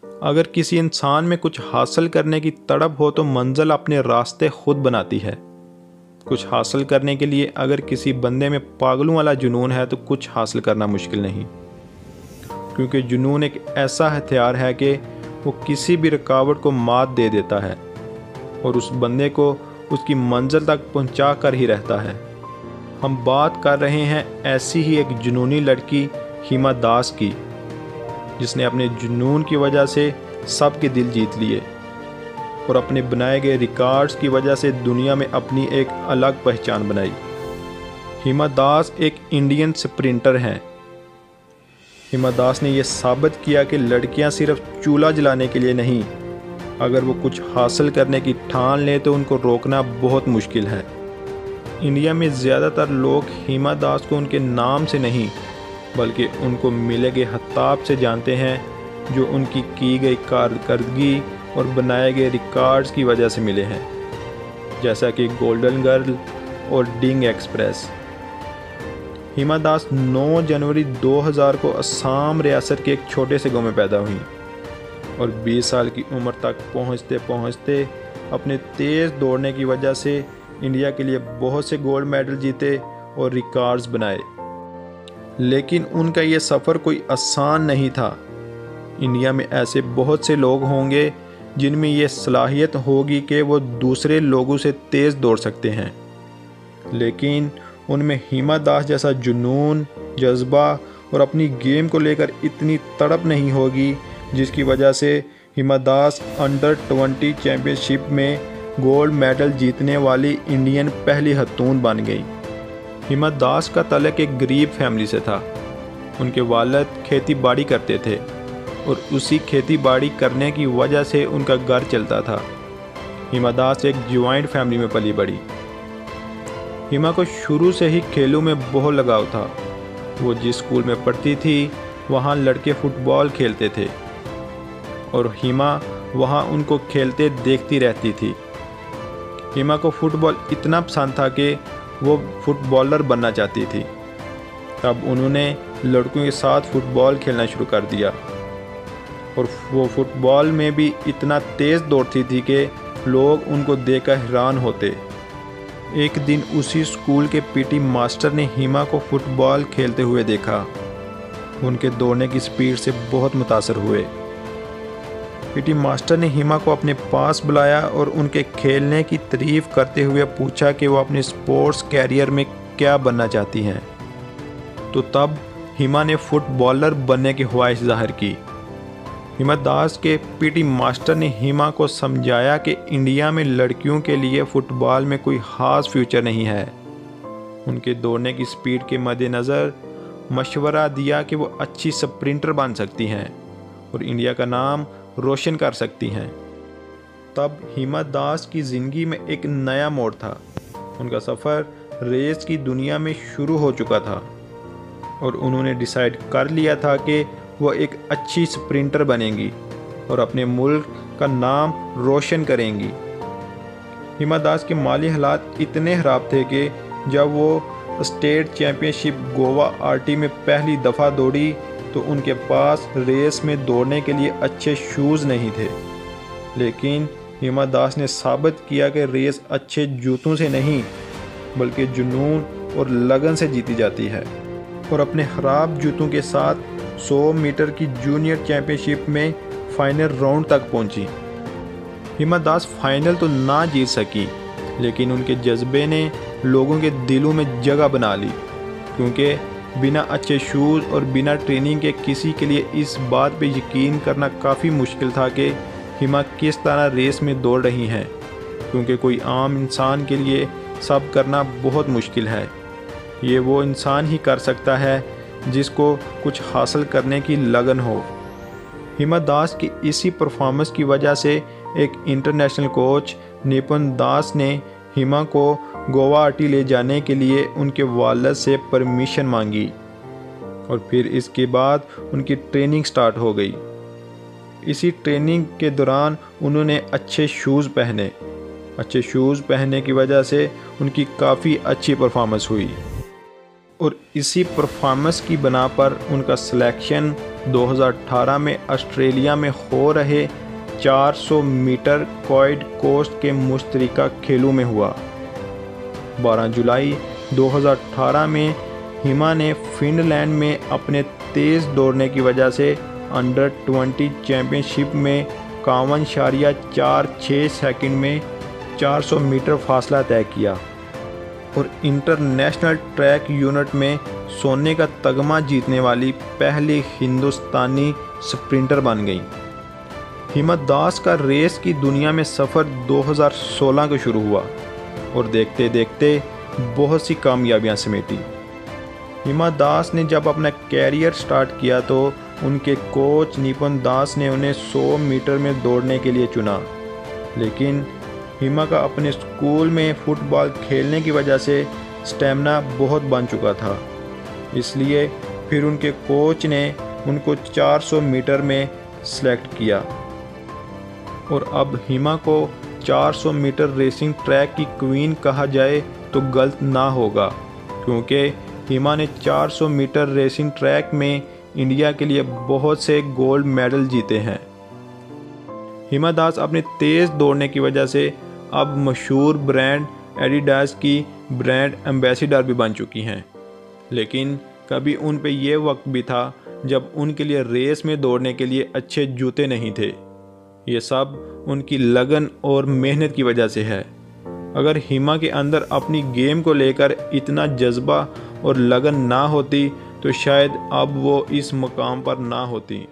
अगर किसी इंसान में कुछ हासिल करने की तड़प हो तो मंजिल अपने रास्ते खुद बनाती है। कुछ हासिल करने के लिए अगर किसी बंदे में पागलों वाला जुनून है तो कुछ हासिल करना मुश्किल नहीं, क्योंकि जुनून एक ऐसा हथियार है कि वो किसी भी रुकावट को मात दे देता है और उस बंदे को उसकी मंजिल तक पहुंचा कर ही रहता है। हम बात कर रहे हैं ऐसी ही एक जुनूनी लड़की हिमा दास की, जिसने अपने जुनून की वजह से सबके दिल जीत लिए और अपने बनाए गए रिकॉर्ड्स की वजह से दुनिया में अपनी एक अलग पहचान बनाई। हिमा दास एक इंडियन स्प्रिंटर हैं। हिमा दास ने यह साबित किया कि लड़कियां सिर्फ चूल्हा जलाने के लिए नहीं, अगर वो कुछ हासिल करने की ठान लें तो उनको रोकना बहुत मुश्किल है। इंडिया में ज़्यादातर लोग हिमा दास को उनके नाम से नहीं बल्कि उनको मिले गए खिताब से जानते हैं, जो उनकी की गई कारकर्दगी और बनाए गए रिकॉर्ड्स की वजह से मिले हैं, जैसा कि गोल्डन गर्ल और डिंग एक्सप्रेस। हिमा दास 9 जनवरी 2000 को असम रियासत के एक छोटे से गांव में पैदा हुई और 20 साल की उम्र तक पहुंचते पहुंचते अपने तेज़ दौड़ने की वजह से इंडिया के लिए बहुत से गोल्ड मेडल जीते और रिकॉर्ड्स बनाए। लेकिन उनका ये सफ़र कोई आसान नहीं था। इंडिया में ऐसे बहुत से लोग होंगे जिनमें ये सलाहियत होगी कि वो दूसरे लोगों से तेज़ दौड़ सकते हैं, लेकिन उनमें हिमा दास जैसा जुनून, जज्बा और अपनी गेम को लेकर इतनी तड़प नहीं होगी, जिसकी वजह से हिमा दास अंडर 20 चैम्पियनशिप में गोल्ड मेडल जीतने वाली इंडियन पहली खतून बन गई। हिमा दास का ताल्लुक एक गरीब फैमिली से था। उनके वालिद खेती बाड़ी करते थे और उसी खेती बाड़ी करने की वजह से उनका घर चलता था। हिमा दास एक जॉइंट फैमिली में पली बड़ी। हिमा को शुरू से ही खेलों में बहुत लगाव था। वो जिस स्कूल में पढ़ती थी वहाँ लड़के फुटबॉल खेलते थे और हिमा वहाँ उनको खेलते देखती रहती थी। हिमा को फुटबॉल इतना पसंद था कि वो फुटबॉलर बनना चाहती थी। तब उन्होंने लड़कों के साथ फुटबॉल खेलना शुरू कर दिया और वो फुटबॉल में भी इतना तेज़ दौड़ती थी कि लोग उनको देखकर हैरान होते। एक दिन उसी स्कूल के पीटी मास्टर ने हिमा को फुटबॉल खेलते हुए देखा। उनके दौड़ने की स्पीड से बहुत मुतासर हुए। पीटी मास्टर ने हिमा को अपने पास बुलाया और उनके खेलने की तारीफ करते हुए पूछा कि वो अपने स्पोर्ट्स कैरियर में क्या बनना चाहती हैं। तो तब हिमा ने फुटबॉलर बनने की ख्वाहिश जाहिर की। हिमा दास के पीटी मास्टर ने हिमा को समझाया कि इंडिया में लड़कियों के लिए फ़ुटबॉल में कोई ख़ास फ्यूचर नहीं है। उनके दौड़ने की स्पीड के मद्देनज़र मशवरा दिया कि वो अच्छी स्प्रिंटर बन सकती हैं और इंडिया का नाम रोशन कर सकती हैं। तब हिमा दास की ज़िंदगी में एक नया मोड़ था। उनका सफ़र रेस की दुनिया में शुरू हो चुका था और उन्होंने डिसाइड कर लिया था कि वो एक अच्छी स्प्रिंटर बनेंगी और अपने मुल्क का नाम रोशन करेंगी। हिमा दास के माली हालात इतने ख़राब थे कि जब वो स्टेट चैम्पियनशिप गोवा आरटी में पहली दफ़ा दौड़ी तो उनके पास रेस में दौड़ने के लिए अच्छे शूज़ नहीं थे। लेकिन हिमा दास ने साबित किया कि रेस अच्छे जूतों से नहीं बल्कि जुनून और लगन से जीती जाती है और अपने ख़राब जूतों के साथ 100 मीटर की जूनियर चैम्पियनशिप में फाइनल राउंड तक पहुंची। हिमा दास फाइनल तो ना जीत सकी, लेकिन उनके जज्बे ने लोगों के दिलों में जगह बना ली, क्योंकि बिना अच्छे शूज़ और बिना ट्रेनिंग के किसी के लिए इस बात पे यकीन करना काफ़ी मुश्किल था कि हिमा किस तरह रेस में दौड़ रही हैं, क्योंकि कोई आम इंसान के लिए सब करना बहुत मुश्किल है। ये वो इंसान ही कर सकता है जिसको कुछ हासिल करने की लगन हो। हिमा दास की इसी परफॉर्मेंस की वजह से एक इंटरनेशनल कोच निपुण दास ने हिमा को गोवा आरटी ले जाने के लिए उनके वालिद से परमिशन मांगी और फिर इसके बाद उनकी ट्रेनिंग स्टार्ट हो गई। इसी ट्रेनिंग के दौरान उन्होंने अच्छे शूज़ पहने। अच्छे शूज़ पहनने की वजह से उनकी काफ़ी अच्छी परफॉर्मेंस हुई। और इसी परफॉर्मेंस की बना पर उनका सिलेक्शन 2018 में ऑस्ट्रेलिया में हो रहे 400 मीटर क्वाड कोस्ट के मुश्तरका खेलों में हुआ। 12 जुलाई 2018 में हिमा ने फिनलैंड में अपने तेज़ दौड़ने की वजह से अंडर 20 चैम्पियनशिप में 51.46 सेकंड में 400 मीटर फासला तय किया और इंटरनेशनल ट्रैक यूनिट में सोने का तगमा जीतने वाली पहली हिंदुस्तानी स्प्रिंटर बन गई। हिमा दास का रेस की दुनिया में सफ़र 2016 को शुरू हुआ और देखते देखते बहुत सी कामयाबियां समेटी। हिमा दास ने जब अपना कैरियर स्टार्ट किया तो उनके कोच निपुण दास ने उन्हें 100 मीटर में दौड़ने के लिए चुना, लेकिन हिमा का अपने स्कूल में फुटबॉल खेलने की वजह से स्टेमिना बहुत बन चुका था, इसलिए फिर उनके कोच ने उनको 400 मीटर में सेलेक्ट किया। और अब हिमा को 400 मीटर रेसिंग ट्रैक की क्वीन कहा जाए तो गलत ना होगा, क्योंकि हिमा ने 400 मीटर रेसिंग ट्रैक में इंडिया के लिए बहुत से गोल्ड मेडल जीते हैं। हिमा दास अपने तेज़ दौड़ने की वजह से अब मशहूर ब्रांड एडिडास की ब्रांड एम्बेसडर भी बन चुकी हैं, लेकिन कभी उन पे ये वक्त भी था जब उनके लिए रेस में दौड़ने के लिए अच्छे जूते नहीं थे। ये सब उनकी लगन और मेहनत की वजह से है। अगर हिमा के अंदर अपनी गेम को लेकर इतना जज्बा और लगन ना होती तो शायद अब वो इस मुकाम पर ना होती।